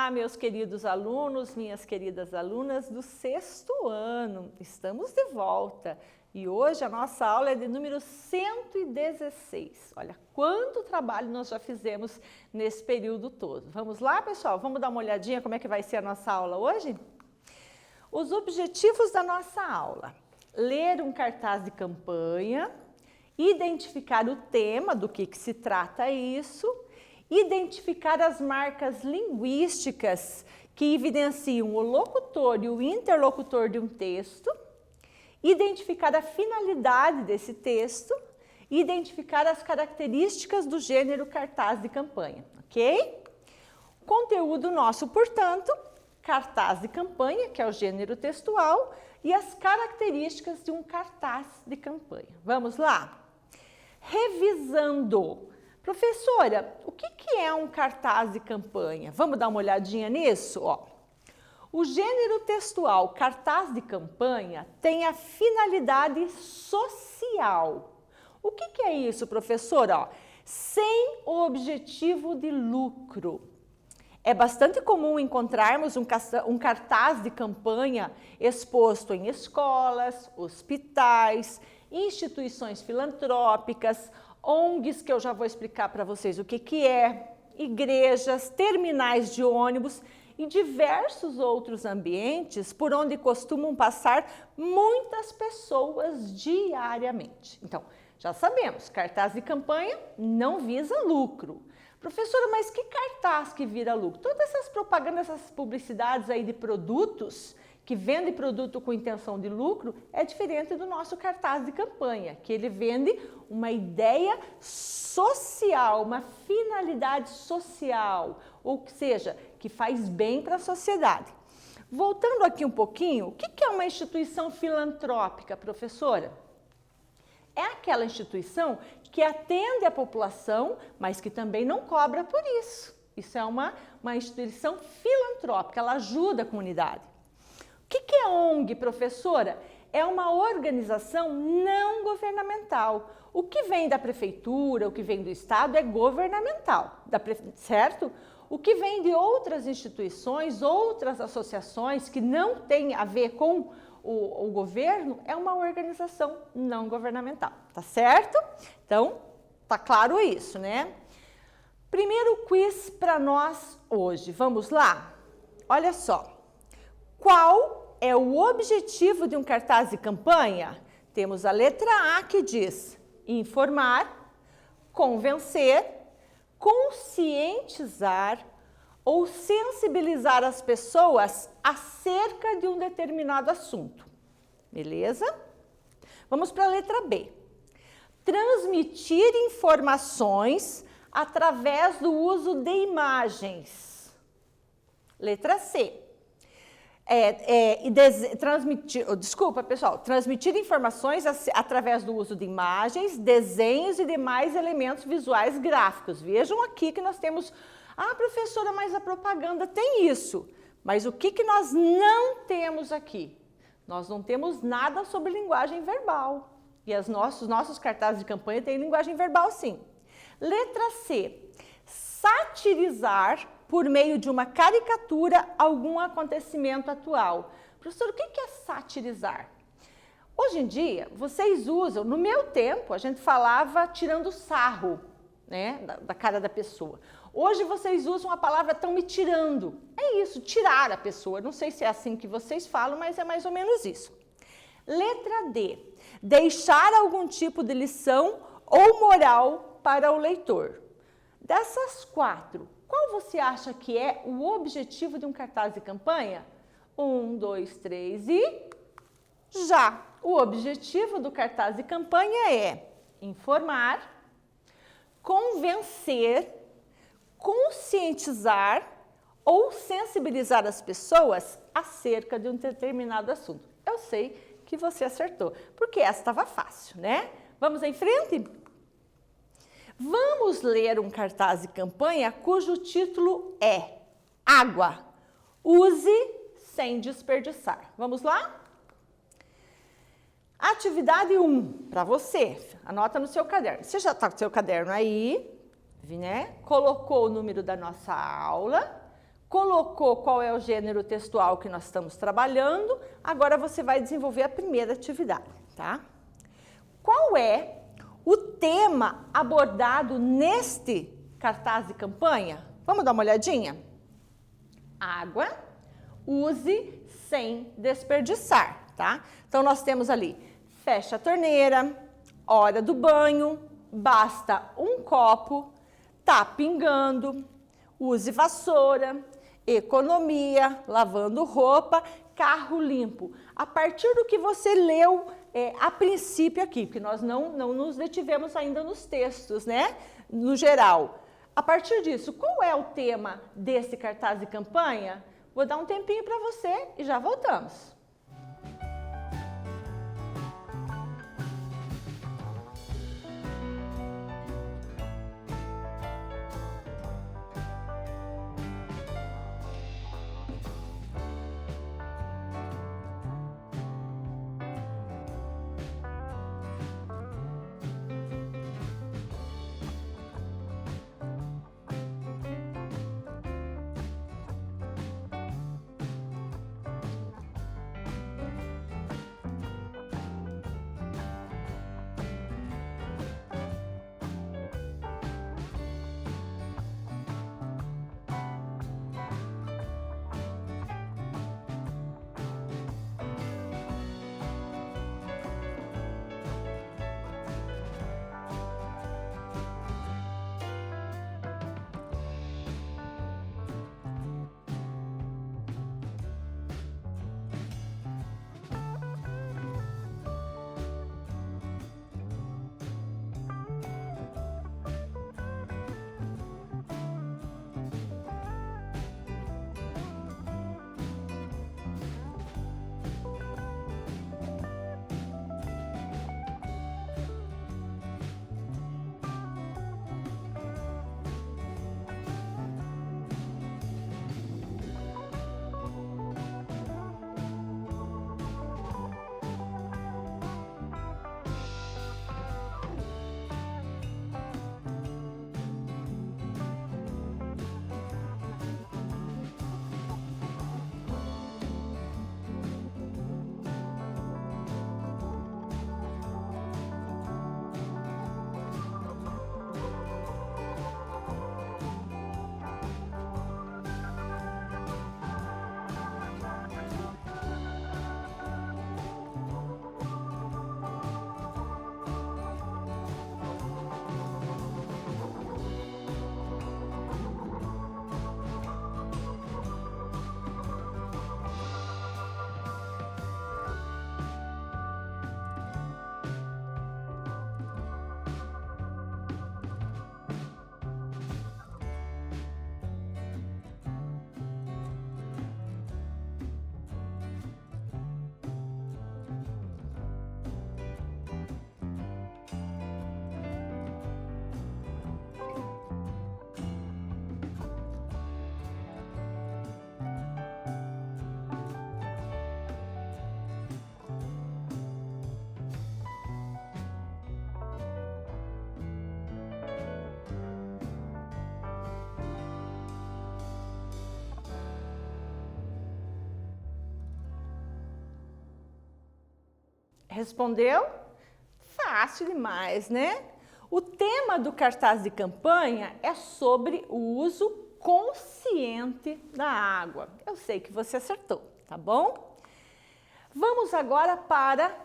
Olá, meus queridos alunos, minhas queridas alunas do 6º ano. Estamos de volta e hoje a nossa aula é de número 116. Olha quanto trabalho nós já fizemos nesse período todo. Vamos lá, pessoal? Vamos dar uma olhadinha como é que vai ser a nossa aula hoje? Os objetivos da nossa aula: ler um cartaz de campanha, identificar o tema, do que se trata isso, identificar as marcas linguísticas que evidenciam o locutor e o interlocutor de um texto, identificar a finalidade desse texto, identificar as características do gênero cartaz de campanha, ok? O conteúdo nosso, portanto, cartaz de campanha, que é o gênero textual, e as características de um cartaz de campanha. Vamos lá? Revisando. Professora, o que é um cartaz de campanha? Vamos dar uma olhadinha nisso? Ó. O gênero textual cartaz de campanha tem a finalidade social. O que é isso, professora? Ó, sem o objetivo de lucro. É bastante comum encontrarmos um cartaz de campanha exposto em escolas, hospitais, instituições filantrópicas, ONGs, que eu já vou explicar para vocês o que é, igrejas, terminais de ônibus e diversos outros ambientes por onde costumam passar muitas pessoas diariamente. Então, já sabemos, cartaz de campanha não visa lucro. Professora, mas que cartaz que vira lucro? Todas essas propagandas, essas publicidades aí de produtos que vende produto com intenção de lucro, é diferente do nosso cartaz de campanha, que ele vende uma ideia social, uma finalidade social, ou seja, que faz bem para a sociedade. Voltando aqui um pouquinho, o que é uma instituição filantrópica, professora? É aquela instituição que atende a população, mas que também não cobra por isso. Isso é uma instituição filantrópica, ela ajuda a comunidade. O que é ONG, professora? É uma organização não governamental. O que vem da prefeitura, o que vem do estado é governamental, certo? O que vem de outras instituições, outras associações que não têm a ver com o governo, é uma organização não governamental, tá certo? Então, tá claro isso, né? Primeiro quiz para nós hoje, vamos lá? Olha só. Qual é o objetivo de um cartaz de campanha? Temos a letra A que diz informar, convencer, conscientizar ou sensibilizar as pessoas acerca de um determinado assunto. Beleza? Vamos para a letra B. Transmitir informações através do uso de imagens. Letra C. Transmitir informações através do uso de imagens, desenhos e demais elementos visuais gráficos. Vejam aqui que nós temos, professora, mas a propaganda tem isso. Mas o que nós não temos aqui? Nós não temos nada sobre linguagem verbal. E os nossos cartazes de campanha têm linguagem verbal, sim. Letra C. Satirizar por meio de uma caricatura algum acontecimento atual. Professor, o que é satirizar? Hoje em dia, vocês usam, no meu tempo, a gente falava tirando sarro, né, da cara da pessoa. Hoje vocês usam a palavra "estão me tirando". É isso, tirar a pessoa. Não sei se é assim que vocês falam, mas é mais ou menos isso. Letra D. Deixar algum tipo de lição ou moral para o leitor. Dessas 4, qual você acha que é o objetivo de um cartaz de campanha? 1, 2, 3 e já! O objetivo do cartaz de campanha é informar, convencer, conscientizar ou sensibilizar as pessoas acerca de um determinado assunto. Eu sei que você acertou, porque essa estava fácil, né? Vamos em frente? Vamos ler um cartaz de campanha cujo título é Água. Use sem desperdiçar. Vamos lá? Atividade 1, para você. Anota no seu caderno. Você já está com o seu caderno aí, né? Colocou o número da nossa aula, colocou qual é o gênero textual que nós estamos trabalhando, agora você vai desenvolver a primeira atividade, tá? Qual é o tema abordado neste cartaz de campanha? Vamos dar uma olhadinha? Água, use sem desperdiçar, tá? Então, nós temos ali, fecha a torneira, hora do banho, basta um copo, tá pingando, use vassoura, economia, lavando roupa, carro limpo. A partir do que você leu a princípio aqui, porque nós não nos detivemos ainda nos textos, né? No geral. A partir disso, qual é o tema desse cartaz de campanha? Vou dar um tempinho para você e já voltamos. Respondeu? Fácil demais, né? O tema do cartaz de campanha é sobre o uso consciente da água. Eu sei que você acertou, tá bom? Vamos agora para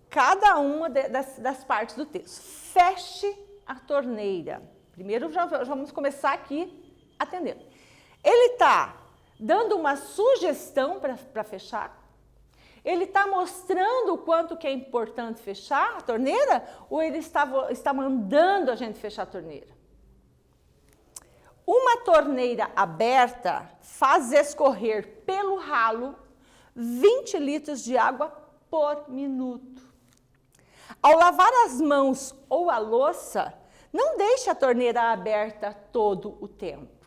cada uma das partes do texto. Feche a torneira. Primeiro, já vamos começar aqui atendendo. Ele está dando uma sugestão para fechar? Ele está mostrando o quanto que é importante fechar a torneira ou ele está mandando a gente fechar a torneira? Uma torneira aberta faz escorrer pelo ralo 20 litros de água por minuto. Ao lavar as mãos ou a louça, não deixe a torneira aberta todo o tempo.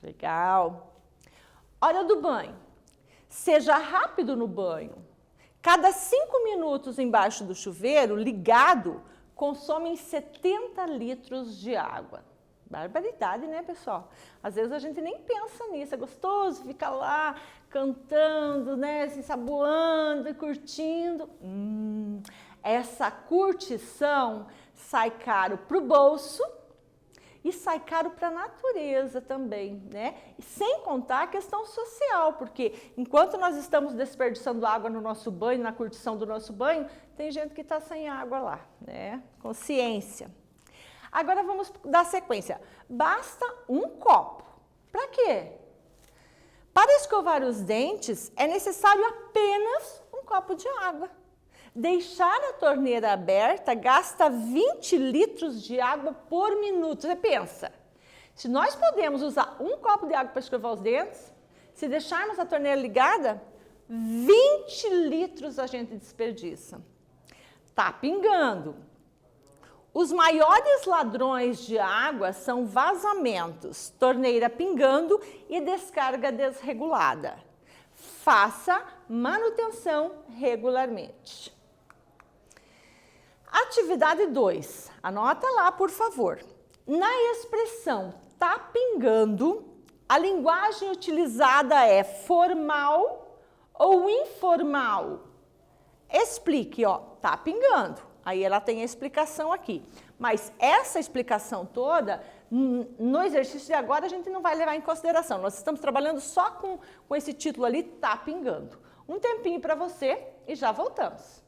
Legal. Hora do banho. Seja rápido no banho. Cada 5 minutos embaixo do chuveiro, ligado, consomem 70 litros de água. Barbaridade, né, pessoal? Às vezes a gente nem pensa nisso, é gostoso ficar lá cantando, né, se ensaboando e curtindo. Essa curtição sai caro para o bolso e sai caro para a natureza também, né? E sem contar a questão social, porque enquanto nós estamos desperdiçando água no nosso banho, na curtição do nosso banho, tem gente que está sem água lá, né? Consciência. Agora vamos dar sequência. Basta um copo. Para quê? Para escovar os dentes é necessário apenas um copo de água. Deixar a torneira aberta gasta 20 litros de água por minuto. Você pensa, se nós podemos usar um copo de água para escovar os dentes, se deixarmos a torneira ligada, 20 litros a gente desperdiça. Tá pingando. Os maiores ladrões de água são vazamentos, torneira pingando e descarga desregulada. Faça manutenção regularmente. Atividade 2. Anota lá, por favor. Na expressão tá pingando, a linguagem utilizada é formal ou informal? Explique, ó, tá pingando. Aí ela tem a explicação aqui. Mas essa explicação toda, no exercício de agora, a gente não vai levar em consideração. Nós estamos trabalhando só com esse título ali, tá pingando. Um tempinho para você e já voltamos.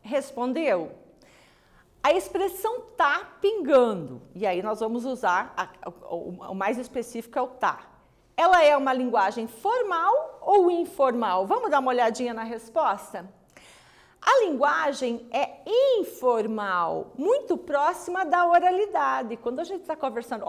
Respondeu? A expressão tá pingando, e aí nós vamos usar, o mais específico é o tá. Ela é uma linguagem formal ou informal? Vamos dar uma olhadinha na resposta? A linguagem é informal, muito próxima da oralidade. Quando a gente está conversando,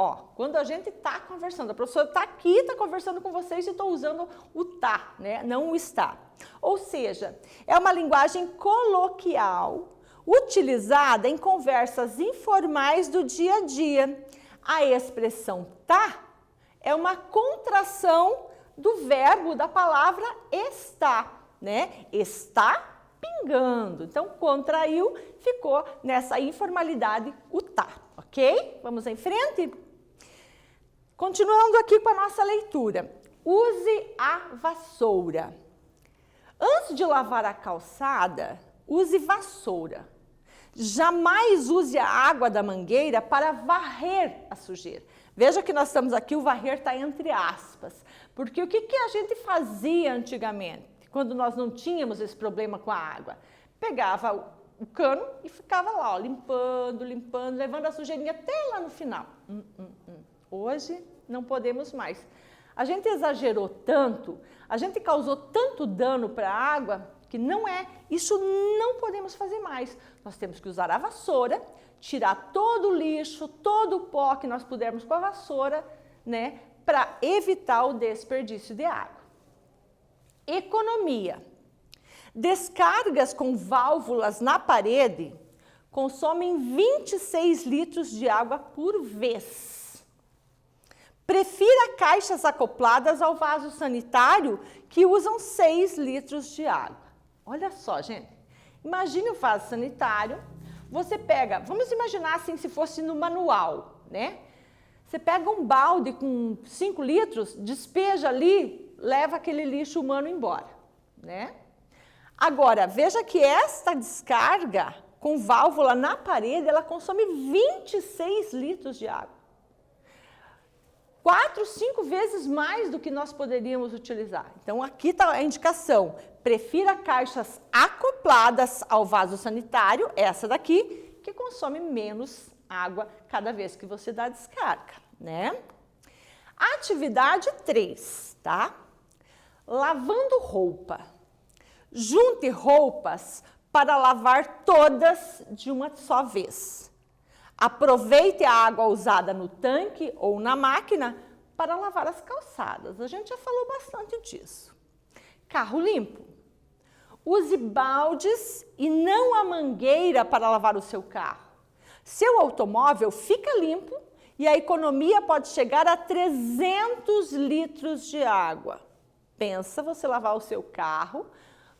a professora está aqui, está conversando com vocês e estou usando o tá, né? Não o está. Ou seja, é uma linguagem coloquial, utilizada em conversas informais do dia a dia. A expressão tá é uma contração do verbo da palavra está, né? Está pingando. Então, contraiu, ficou nessa informalidade o tá, ok? Vamos em frente? Continuando aqui com a nossa leitura. Use a vassoura. Antes de lavar a calçada, use vassoura. Jamais use a água da mangueira para varrer a sujeira. Veja que nós estamos aqui, o varrer está entre aspas. Porque o que a gente fazia antigamente? Quando nós não tínhamos esse problema com a água, pegava o cano e ficava lá, ó, limpando, levando a sujeirinha até lá no final. Hoje não podemos mais. A gente exagerou tanto, a gente causou tanto dano para a água que isso não podemos fazer mais. Nós temos que usar a vassoura, tirar todo o lixo, todo o pó que nós pudermos com a vassoura, né, para evitar o desperdício de água. Economia. Descargas com válvulas na parede consomem 26 litros de água por vez. Prefira caixas acopladas ao vaso sanitário que usam 6 litros de água. Olha só, gente. Imagine o vaso sanitário. Você pega, vamos imaginar assim, se fosse no manual, né? Você pega um balde com 5 litros, despeja ali, leva aquele lixo humano embora, né? Agora, veja que esta descarga com válvula na parede, ela consome 26 litros de água. 4, 5 vezes mais do que nós poderíamos utilizar. Então, aqui está a indicação. Prefira caixas acopladas ao vaso sanitário, essa daqui, que consome menos água cada vez que você dá descarga, né? Atividade 3, tá? Lavando roupa. Junte roupas para lavar todas de uma só vez. Aproveite a água usada no tanque ou na máquina para lavar as calçadas. A gente já falou bastante disso. Carro limpo. Use baldes e não a mangueira para lavar o seu carro. Seu automóvel fica limpo e a economia pode chegar a 300 litros de água. Pensa você lavar o seu carro,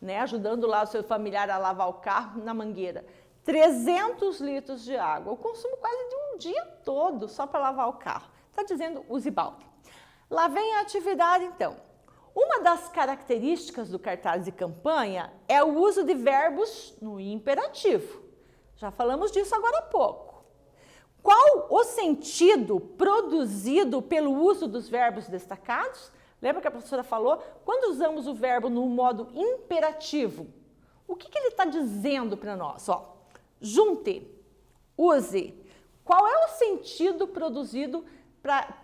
né, ajudando lá o seu familiar a lavar o carro na mangueira. 300 litros de água. Eu consumo quase de um dia todo só para lavar o carro. Está dizendo use balde. Lá vem a atividade então. Uma das características do cartaz de campanha é o uso de verbos no imperativo. Já falamos disso agora há pouco. Qual o sentido produzido pelo uso dos verbos destacados? Lembra que a professora falou? Quando usamos o verbo no modo imperativo, o que ele está dizendo para nós? Ó, junte, use. Qual é o sentido produzido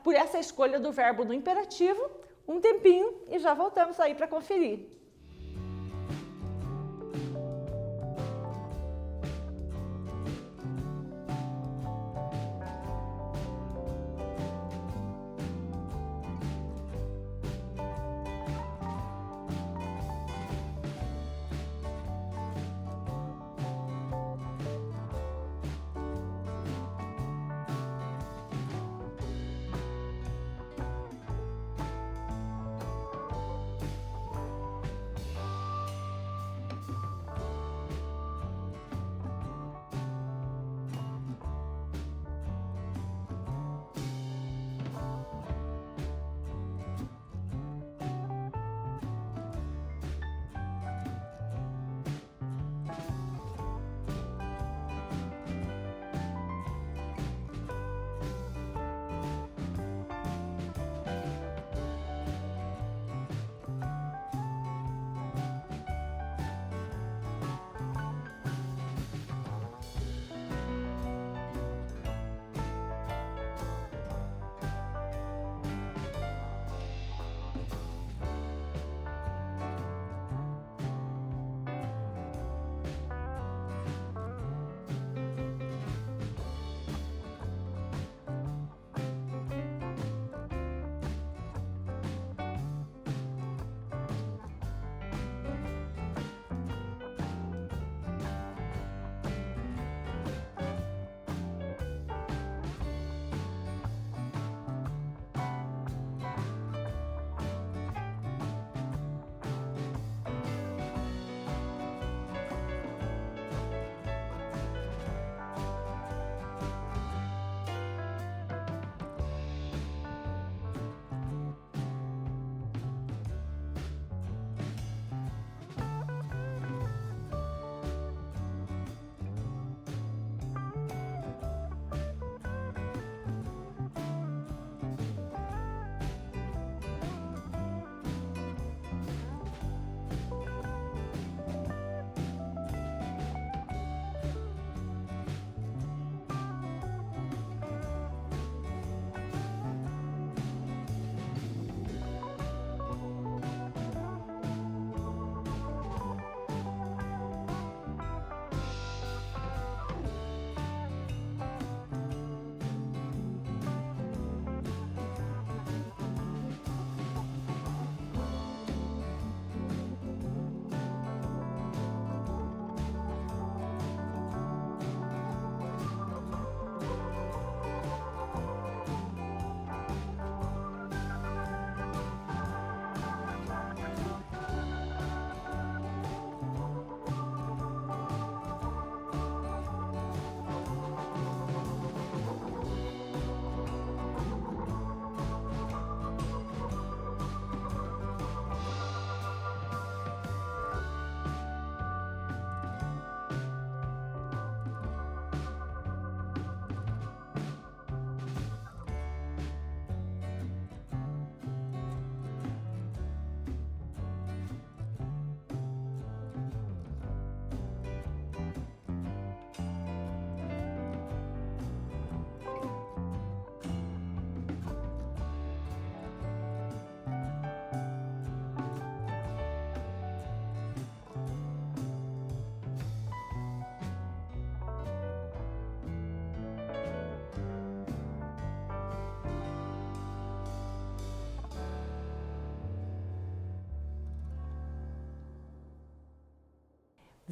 por essa escolha do verbo no imperativo? Um tempinho e já voltamos aí para conferir.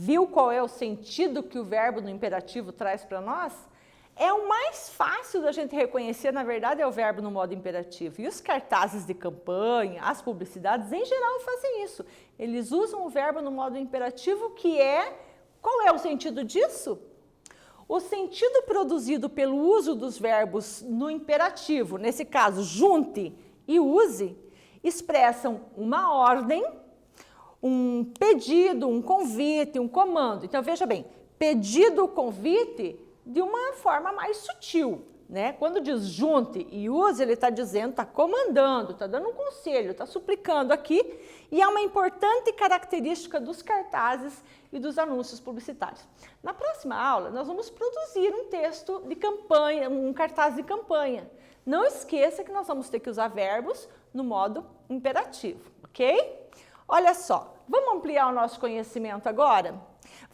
Viu qual é o sentido que o verbo no imperativo traz para nós? É o mais fácil da gente reconhecer, na verdade, é o verbo no modo imperativo. E os cartazes de campanha, as publicidades, em geral, fazem isso. Eles usam o verbo no modo imperativo, que é... Qual é o sentido disso? O sentido produzido pelo uso dos verbos no imperativo, nesse caso, junte e use, expressam uma ordem, um pedido, um convite, um comando. Então, veja bem, pedido, convite, de uma forma mais sutil, né? Quando diz junte e use, ele está dizendo, está comandando, está dando um conselho, está suplicando aqui, e é uma importante característica dos cartazes e dos anúncios publicitários. Na próxima aula, nós vamos produzir um texto de campanha, um cartaz de campanha. Não esqueça que nós vamos ter que usar verbos no modo imperativo, ok? Olha só, vamos ampliar o nosso conhecimento agora?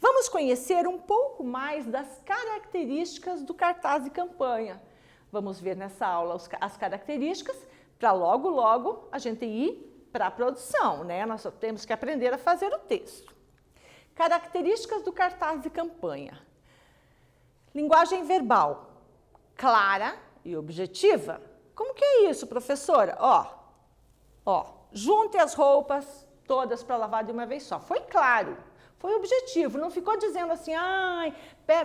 Vamos conhecer um pouco mais das características do cartaz de campanha. Vamos ver nessa aula as características para logo, logo a gente ir para a produção, né? Nós só temos que aprender a fazer o texto. Características do cartaz de campanha. Linguagem verbal, clara e objetiva. Como que é isso, professora? Ó, junte as roupas todas para lavar de uma vez só. Foi claro. Foi objetivo, não ficou dizendo assim, ai,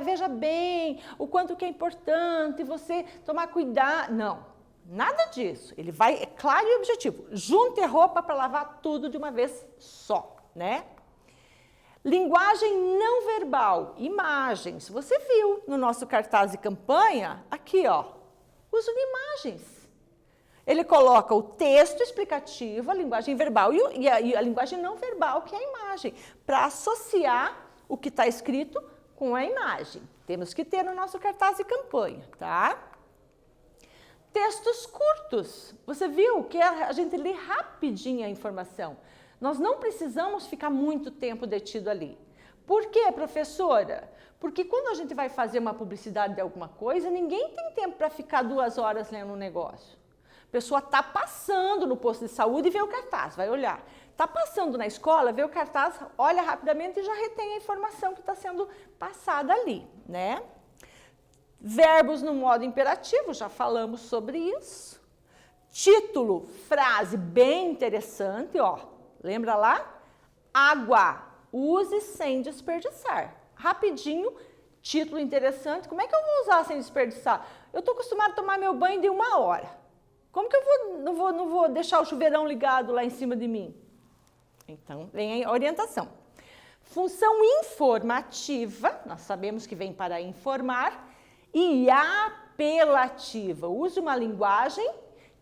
veja bem o quanto que é importante você tomar cuidado. Não, nada disso. Ele vai, é claro e objetivo. Junte a roupa para lavar tudo de uma vez só, né? Linguagem não verbal, imagens. Você viu no nosso cartaz de campanha, aqui, ó, uso de imagens. Ele coloca o texto explicativo, a linguagem verbal e a linguagem não verbal, que é a imagem, para associar o que está escrito com a imagem. Temos que ter no nosso cartaz de campanha, tá? Textos curtos. Você viu que a gente lê rapidinho a informação. Nós não precisamos ficar muito tempo detido ali. Por quê, professora? Porque quando a gente vai fazer uma publicidade de alguma coisa, ninguém tem tempo para ficar 2 horas lendo um negócio. A pessoa está passando no posto de saúde e vê o cartaz, vai olhar. Está passando na escola, vê o cartaz, olha rapidamente e já retém a informação que está sendo passada ali, né? Verbos no modo imperativo, já falamos sobre isso. Título, frase bem interessante, ó. Lembra lá? Água, use sem desperdiçar. Rapidinho, título interessante. Como é que eu vou usar sem desperdiçar? Eu estou acostumado a tomar meu banho de 1 hora. Como que eu não vou deixar o chuveirão ligado lá em cima de mim? Então, vem a orientação. Função informativa, nós sabemos que vem para informar, e apelativa. Use uma linguagem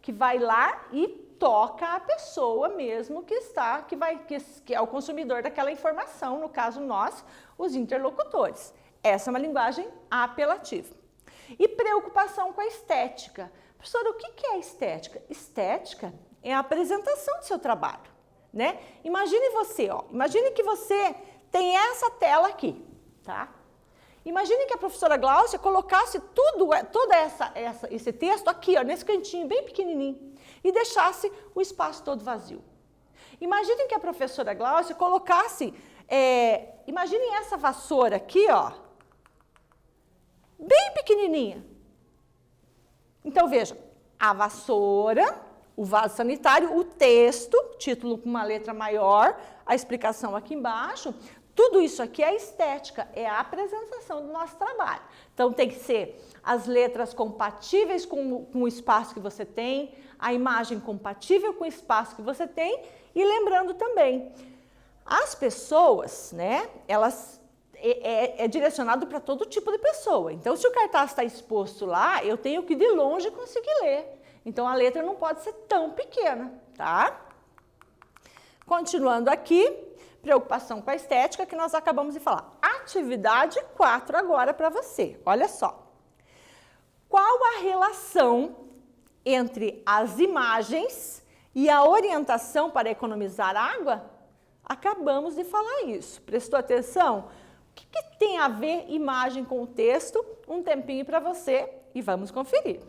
que vai lá e toca a pessoa mesmo que é o consumidor daquela informação, no caso nós, os interlocutores. Essa é uma linguagem apelativa. E preocupação com a estética. Professora, o que é estética? Estética é a apresentação do seu trabalho, né? Imagine você, ó, imagine que você tem essa tela aqui, tá? Imagine que a professora Gláucia colocasse todo esse texto aqui, ó, nesse cantinho bem pequenininho e deixasse o espaço todo vazio. Imagine que a professora Gláucia colocasse, imagine essa vassoura aqui, ó, bem pequenininha. Então, veja, a vassoura, o vaso sanitário, o texto, título com uma letra maior, a explicação aqui embaixo, tudo isso aqui é estética, é a apresentação do nosso trabalho. Então, tem que ser as letras compatíveis com o espaço que você tem, a imagem compatível com o espaço que você tem, e lembrando também, as pessoas, né, elas... É direcionado para todo tipo de pessoa. Então, se o cartaz está exposto lá, eu tenho que de longe conseguir ler. Então, a letra não pode ser tão pequena, tá? Continuando aqui, preocupação com a estética, que nós acabamos de falar. Atividade 4 agora para você. Olha só. Qual a relação entre as imagens e a orientação para economizar água? Acabamos de falar isso. Prestou atenção? O que tem a ver imagem com o texto? Um tempinho para você e vamos conferir.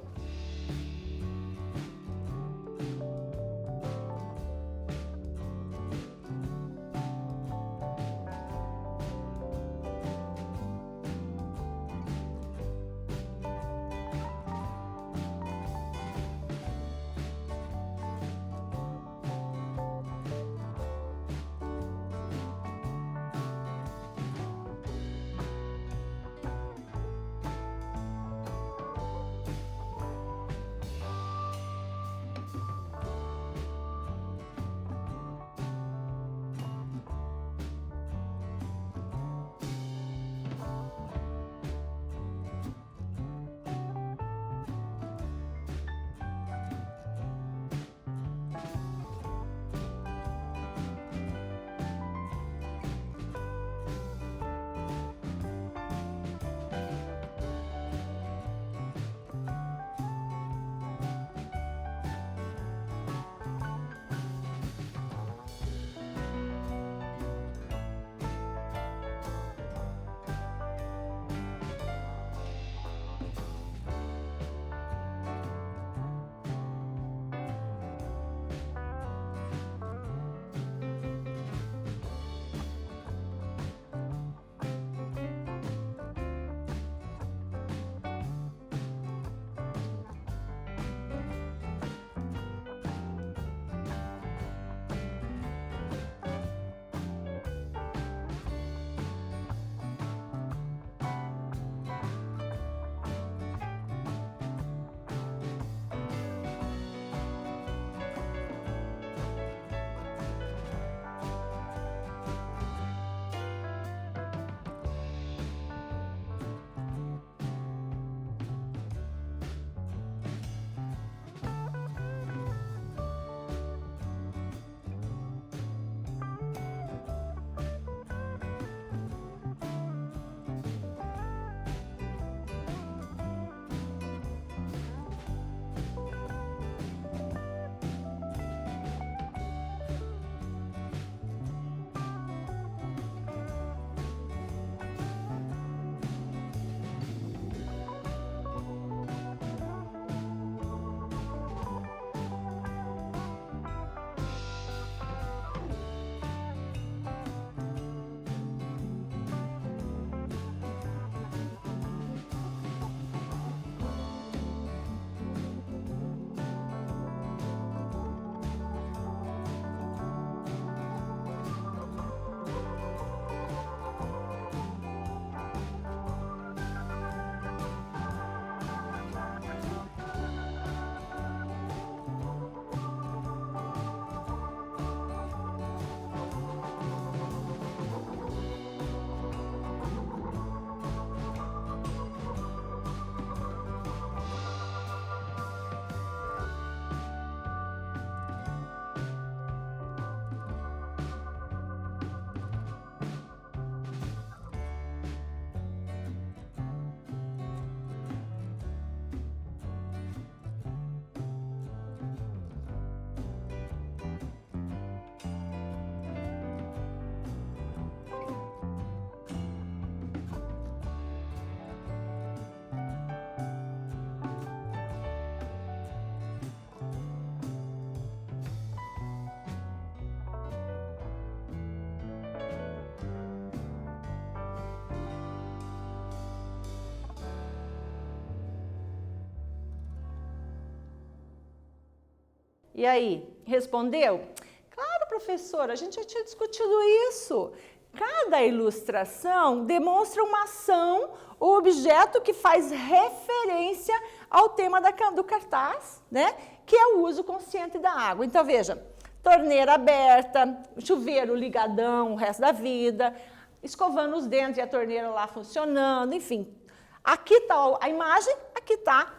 E aí, respondeu? Claro, professora, a gente já tinha discutido isso. Cada ilustração demonstra uma ação ou objeto que faz referência ao tema do cartaz, né? Que é o uso consciente da água. Então, veja, torneira aberta, chuveiro ligadão o resto da vida, escovando os dentes e a torneira lá funcionando, enfim. Aqui está a imagem, aqui está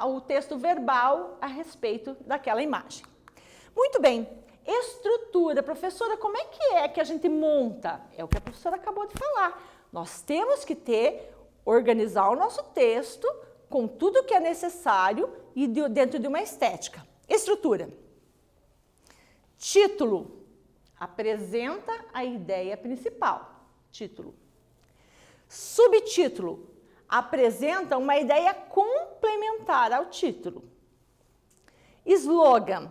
o texto verbal a respeito daquela imagem. Muito bem. Estrutura, professora, como é que a gente monta? É o que a professora acabou de falar. Nós temos que organizar o nosso texto com tudo que é necessário e dentro de uma estética. Estrutura. Título. Apresenta a ideia principal. Título. Subtítulo. Apresenta uma ideia complementar ao título. Slogan.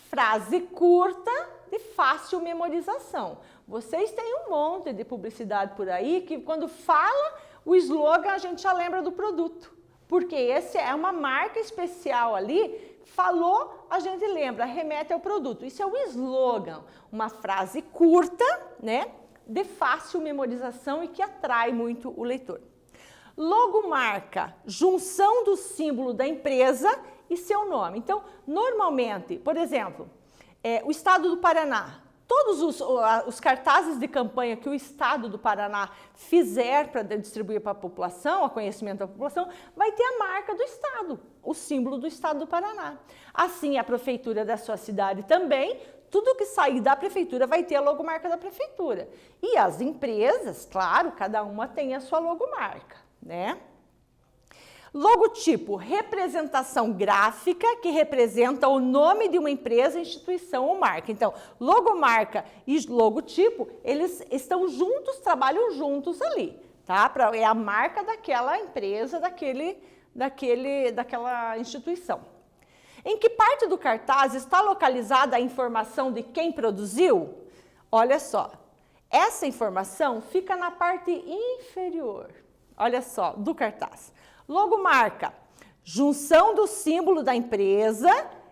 Frase curta de fácil memorização. Vocês têm um monte de publicidade por aí que quando fala o slogan a gente já lembra do produto. Porque esse é uma marca especial ali, falou, a gente lembra, remete ao produto. Isso é o slogan, uma frase curta, né, de fácil memorização e que atrai muito o leitor. Logomarca, junção do símbolo da empresa e seu nome. Então, normalmente, por exemplo, o Estado do Paraná, todos os cartazes de campanha que o Estado do Paraná fizer para distribuir para a população, a conhecimento da população, vai ter a marca do Estado, o símbolo do Estado do Paraná. Assim, a prefeitura da sua cidade também, tudo que sair da prefeitura vai ter a logomarca da prefeitura. E as empresas, claro, cada uma tem a sua logomarca, né? Logotipo, representação gráfica que representa o nome de uma empresa, instituição ou marca. Então, logomarca e logotipo, eles estão juntos, trabalham juntos ali, tá? É a marca daquela empresa, daquela instituição. Em que parte do cartaz está localizada a informação de quem produziu? Olha só, essa informação fica na parte inferior, olha só, do cartaz. Logomarca, junção do símbolo da empresa,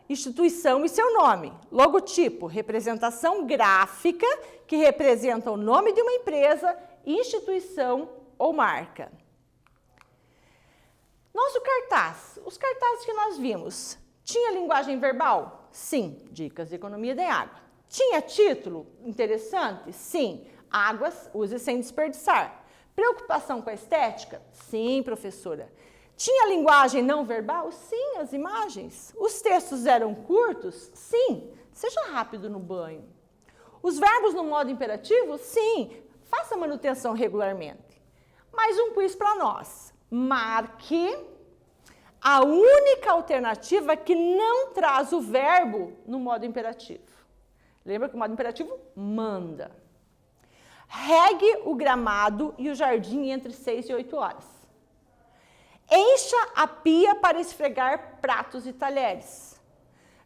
instituição e seu nome. Logotipo, representação gráfica que representa o nome de uma empresa, instituição ou marca. Nosso cartaz, os cartazes que nós vimos, tinha linguagem verbal? Sim, dicas de economia de água. Tinha título interessante? Sim, águas use sem desperdiçar. Preocupação com a estética? Sim, professora. Tinha linguagem não verbal? Sim, as imagens. Os textos eram curtos? Sim, seja rápido no banho. Os verbos no modo imperativo? Sim, faça manutenção regularmente. Mais um quiz para nós. Marque a única alternativa que não traz o verbo no modo imperativo. Lembra que o modo imperativo manda. Regue o gramado e o jardim entre 6 e 8 horas. Encha a pia para esfregar pratos e talheres.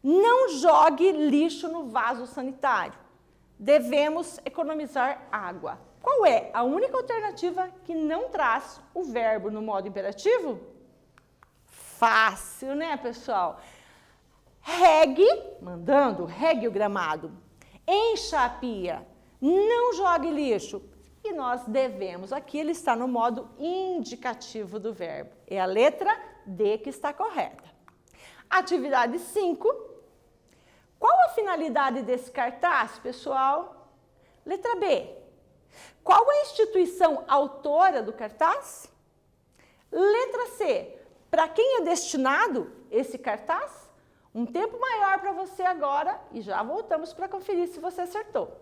Não jogue lixo no vaso sanitário. Devemos economizar água. Qual é a única alternativa que não traz o verbo no modo imperativo? Fácil, né, pessoal? Regue, regue o gramado. Encha a pia. Não jogue lixo. E nós devemos, aqui ele está no modo indicativo do verbo. É a letra D que está correta. Atividade 5. Qual a finalidade desse cartaz, pessoal? Letra B. Qual a instituição autora do cartaz? Letra C. Para quem é destinado esse cartaz? Um tempo maior para você agora e já voltamos para conferir se você acertou.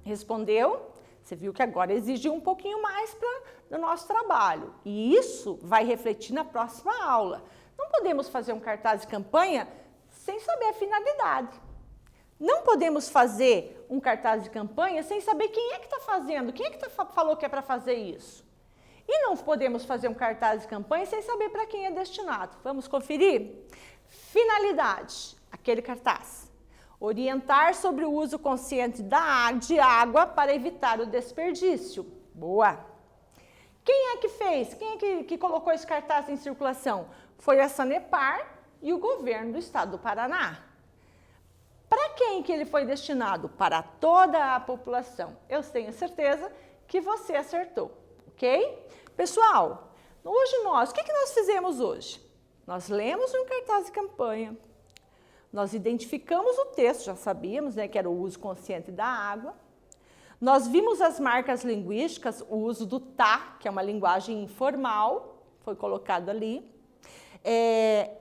Respondeu? Você viu que agora exigiu um pouquinho mais do nosso trabalho. E isso vai refletir na próxima aula. Não podemos fazer um cartaz de campanha sem saber a finalidade. Não podemos fazer um cartaz de campanha sem saber quem é que está fazendo, quem é que falou que é para fazer isso. E não podemos fazer um cartaz de campanha sem saber para quem é destinado. Vamos conferir? Finalidade, aquele cartaz. Orientar sobre o uso consciente de água para evitar o desperdício. Boa! Quem é que fez? Quem é que colocou esse cartaz em circulação? Foi a Sanepar e o governo do estado do Paraná. Para quem que ele foi destinado? Para toda a população. Eu tenho certeza que você acertou, ok? Pessoal, hoje o que nós fizemos hoje? Nós lemos um cartaz de campanha, nós identificamos o texto, já sabíamos, né, que era o uso consciente da água. Nós vimos as marcas linguísticas, o uso do tá, que é uma linguagem informal, foi colocado ali.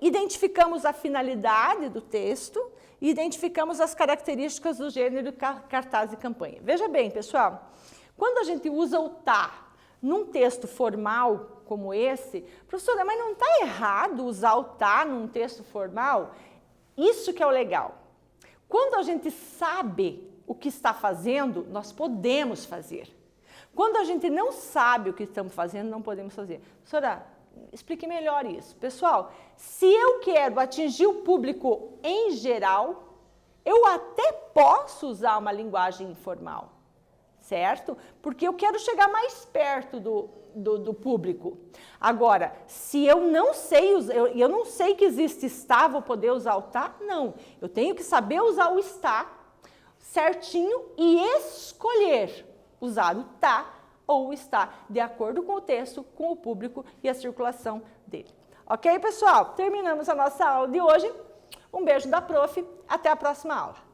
Identificamos a finalidade do texto e identificamos as características do gênero cartaz de campanha. Veja bem, pessoal, quando a gente usa o tá num texto formal como esse, professora, mas não está errado usar o tá num texto formal? Isso que é o legal. Quando a gente sabe o que está fazendo, nós podemos fazer. Quando a gente não sabe o que estamos fazendo, não podemos fazer. Professora, explique melhor isso. Pessoal, se eu quero atingir o público em geral, eu até posso usar uma linguagem informal, certo? Porque eu quero chegar mais perto do público. Agora, se eu não sei, eu não sei que existe está, vou poder usar o tá? Não. Eu tenho que saber usar o está certinho e escolher usar o tá ou o está de acordo com o texto, com o público e a circulação dele. Ok, pessoal? Terminamos a nossa aula de hoje. Um beijo da prof. Até a próxima aula.